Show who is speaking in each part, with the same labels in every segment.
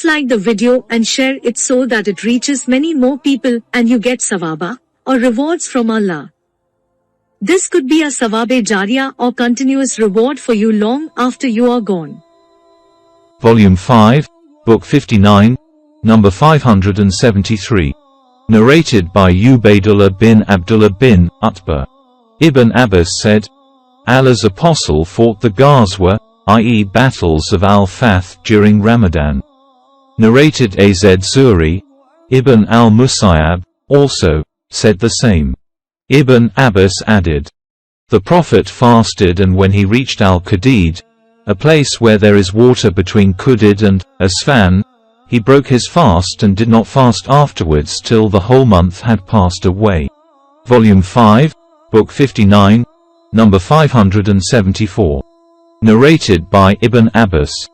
Speaker 1: Please like the video and share it so that it reaches many more people and you get sawaba, or rewards from Allah. This could be a sawabe jariyah or continuous reward for you long after you are gone.
Speaker 2: Volume 5, Book 59, number 573. Narrated by Ubaydullah bin Abdullah bin Utbah. Ibn Abbas said, Allah's apostle fought the Ghazwa, i.e. battles of Al-Fath during Ramadan. Narrated Az Zuri, Ibn al-Musayyab, also, said the same. Ibn Abbas added, the Prophet fasted, and when he reached Al-Qadid, a place where there is water between Qudid and Asfan, he broke his fast and did not fast afterwards till the whole month had passed away. Volume 5, Book 59, number 574. Narrated by Ibn Abbas.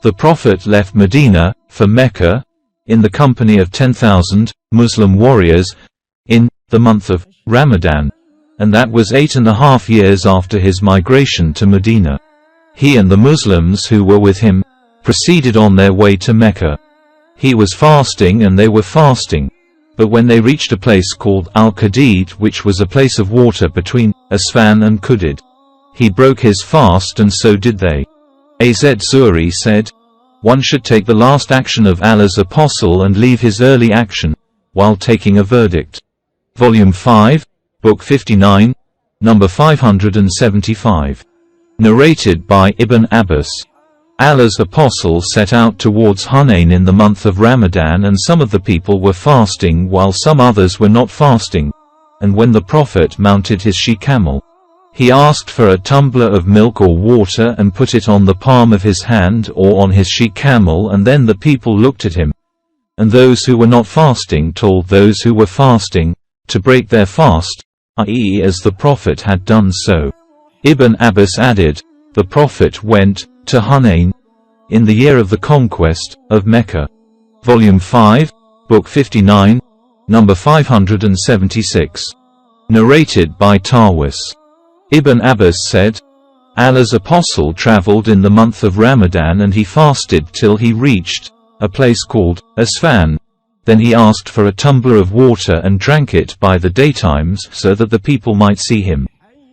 Speaker 2: The Prophet left Medina, for Mecca, in the company of 10,000 Muslim warriors, in the month of Ramadan, and that was 8.5 years after his migration to Medina. He and the Muslims who were with him proceeded on their way to Mecca. He was fasting and they were fasting, but when they reached a place called Al-Qadid, which was a place of water between Asfan and Qudid, he broke his fast and so did they. Az Zuri said, one should take the last action of Allah's apostle and leave his early action, while taking a verdict. Volume 5, Book 59, number 575. Narrated by Ibn Abbas. Allah's apostle set out towards Hunain in the month of Ramadan, and some of the people were fasting while some others were not fasting, and when the Prophet mounted his she-camel, he asked for a tumbler of milk or water and put it on the palm of his hand or on his she-camel, and then the people looked at him, and those who were not fasting told those who were fasting to break their fast, i.e. as the Prophet had done so. Ibn Abbas added, the Prophet went to Hunain in the year of the conquest of Mecca. Volume 5, Book 59, number 576. Narrated by Tawus. Ibn Abbas said, Allah's apostle traveled in the month of Ramadan and he fasted till he reached a place called Asfan. Then he asked for a tumbler of water and drank it by the daytimes so that the people might see him.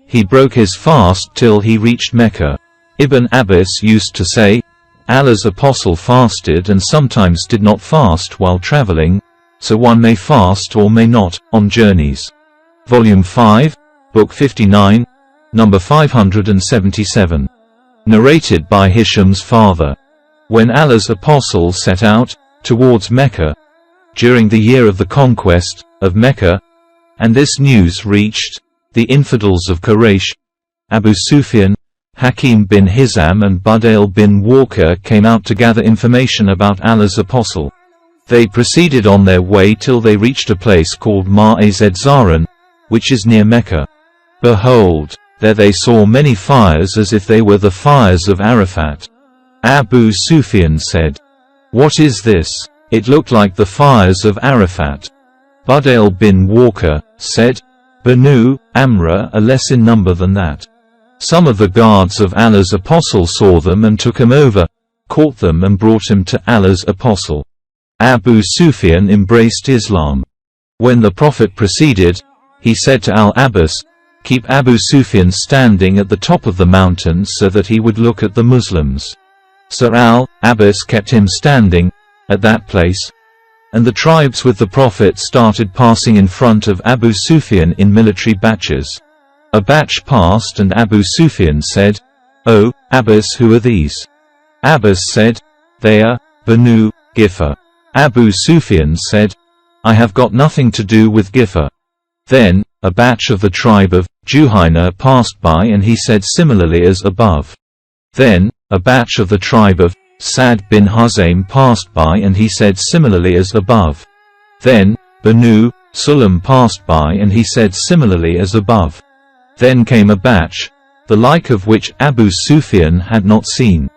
Speaker 2: He broke his fast till he reached Mecca. Ibn Abbas used to say, Allah's apostle fasted and sometimes did not fast while traveling, so one may fast or may not, on journeys. Volume 5, Book 59, number 577. Narrated by Hisham's father. When Allah's apostle set out towards Mecca, during the year of the conquest of Mecca, and this news reached the infidels of Quraysh, Abu Sufyan, Hakim bin Hizam and Budail bin Walker came out to gather information about Allah's apostle. They proceeded on their way till they reached a place called Ma'az Zaran, which is near Mecca. Behold, there they saw many fires as if they were the fires of Arafat. Abu Sufyan said, what is this? It looked like the fires of Arafat. Budail bin Walker said, Banu Amra are less in number than that. Some of the guards of Allah's apostle saw them and took him over, caught them and brought him to Allah's apostle. Abu Sufyan embraced Islam. When the Prophet proceeded, he said to Al-Abbas, keep Abu Sufyan standing at the top of the mountains so that he would look at the Muslims. So Al-Abbas kept him standing at that place, and the tribes with the Prophet started passing in front of Abu Sufyan in military batches. A batch passed and Abu Sufyan said, "O Abbas, who are these?" Abbas said, "They are Banu Gifar." Abu Sufyan said, "I have got nothing to do with Gifar." Then, a batch of the tribe of Juhayna passed by and he said similarly as above. Then, a batch of the tribe of Sa'd bin Huzaym passed by and he said similarly as above. Then, Banu Sulaim passed by and he said similarly as above. Then came a batch, the like of which Abu Sufyan had not seen.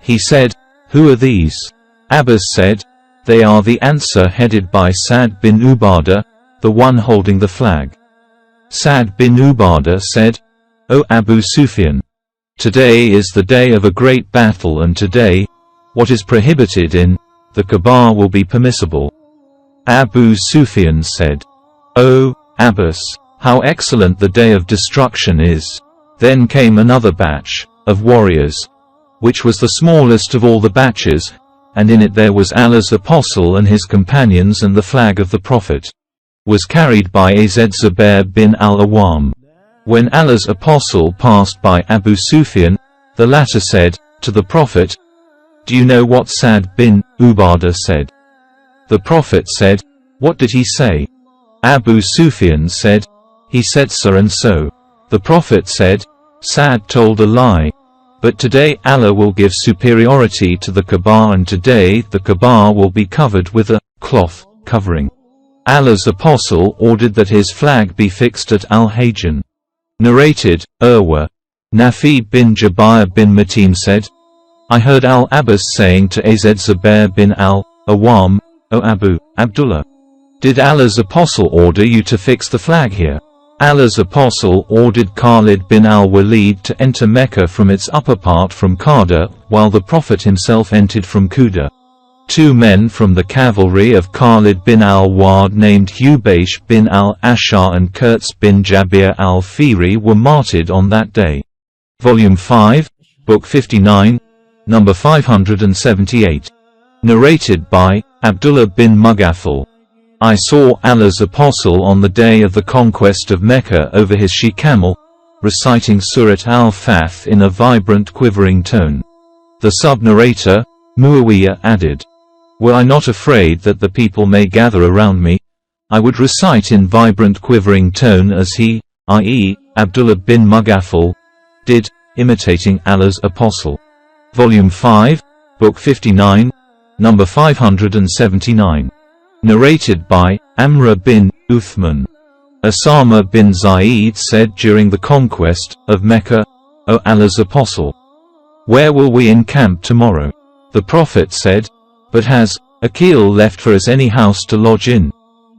Speaker 2: He said, "Who are these?" Abbas said, "They are the Ansar headed by Sa'd bin Ubadah, the one holding the flag." Sa'd bin Ubadah said, "O Abu Sufyan, today is the day of a great battle, and today, what is prohibited in the Kaaba will be permissible. Abu Sufyan said, "O Abbas, how excellent the day of destruction is." Then came another batch of warriors, which was the smallest of all the batches, and in it there was Allah's apostle and his companions, and the flag of the Prophet was carried by Zubair bin al-Awwam. When Allah's apostle passed by Abu Sufyan, the latter said to the Prophet, "Do you know what Sa'd bin Ubadah said?" The Prophet said, "What did he say?" Abu Sufyan said, "He said so and so." The Prophet said, "Sa'd told a lie. But today Allah will give superiority to the Kaaba, and today the Kaaba will be covered with a cloth covering." Allah's apostle ordered that his flag be fixed at Al-Hajjan. Narrated, Urwa. Nafi bin Jubair bin Mut'im said, I heard Al-Abbas saying to Zubair bin al-Awwam, "O Abu Abdullah, did Allah's apostle order you to fix the flag here?" Allah's apostle ordered Khalid bin al-Walid to enter Mecca from its upper part from Qada, while the Prophet himself entered from Kuda. 2 men from the cavalry of Khalid bin al-Wad named Hubaysh bin al-Ashar and Kurtz bin Jabir al-Fihri were martyred on that day. Volume 5, Book 59, number 578. Narrated by Abdullah bin Mughaffal. I saw Allah's apostle on the day of the conquest of Mecca over his she-camel, reciting Surat al-Fath in a vibrant quivering tone. The sub-narrator, Muawiyah, added, "Were I not afraid that the people may gather around me, I would recite in vibrant quivering tone as he, i.e., Abdullah bin Mughaffal, did, imitating Allah's apostle." Volume 5, Book 59, number 579. Narrated by Amr bin Uthman. Osama bin Zaid said during the conquest of Mecca, "O Allah's apostle, where will we encamp tomorrow?" The Prophet said, "But has Aqil left for us any house to lodge in?"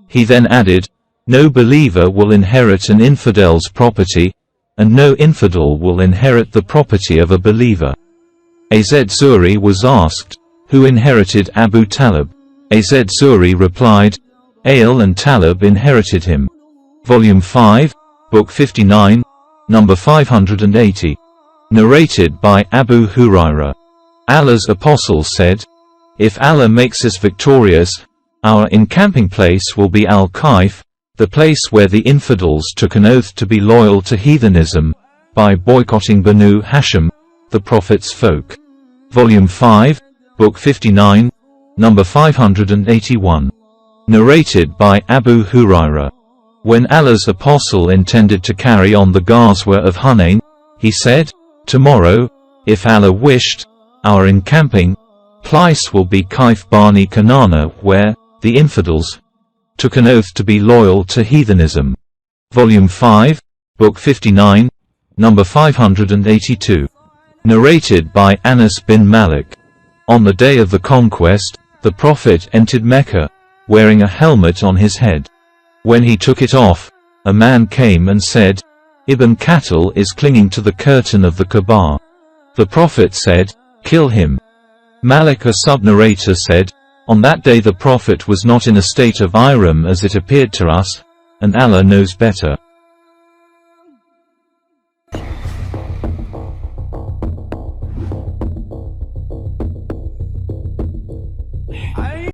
Speaker 2: He then added, "No believer will inherit an infidel's property, and no infidel will inherit the property of a believer." Az-Zuri was asked, "Who inherited Abu Talib?" Az-Zuri replied, "Ail and Talib inherited him." Volume 5, Book 59, number 580. Narrated by Abu Hurairah. Allah's apostle said, "If Allah makes us victorious, our encamping place will be Al-Kaif, the place where the infidels took an oath to be loyal to heathenism, by boycotting Banu Hashim, the Prophet's folk." Volume 5, Book 59, number 581. Narrated by Abu Hurairah. When Allah's apostle intended to carry on the Ghazwa of Hunain, he said, "Tomorrow, if Allah wished, our encamping place will be Kaif Bani Kanana, where the infidels took an oath to be loyal to heathenism." Volume 5, Book 59, number 582. Narrated by Anas bin Malik. On the day of the conquest, the Prophet entered Mecca, wearing a helmet on his head. When he took it off, a man came and said, "Ibn Qatl is clinging to the curtain of the Kaaba." The Prophet said, "Kill him." Malik, a sub-narrator, said, "On that day the Prophet was not in a state of ihram as it appeared to us, and Allah knows better."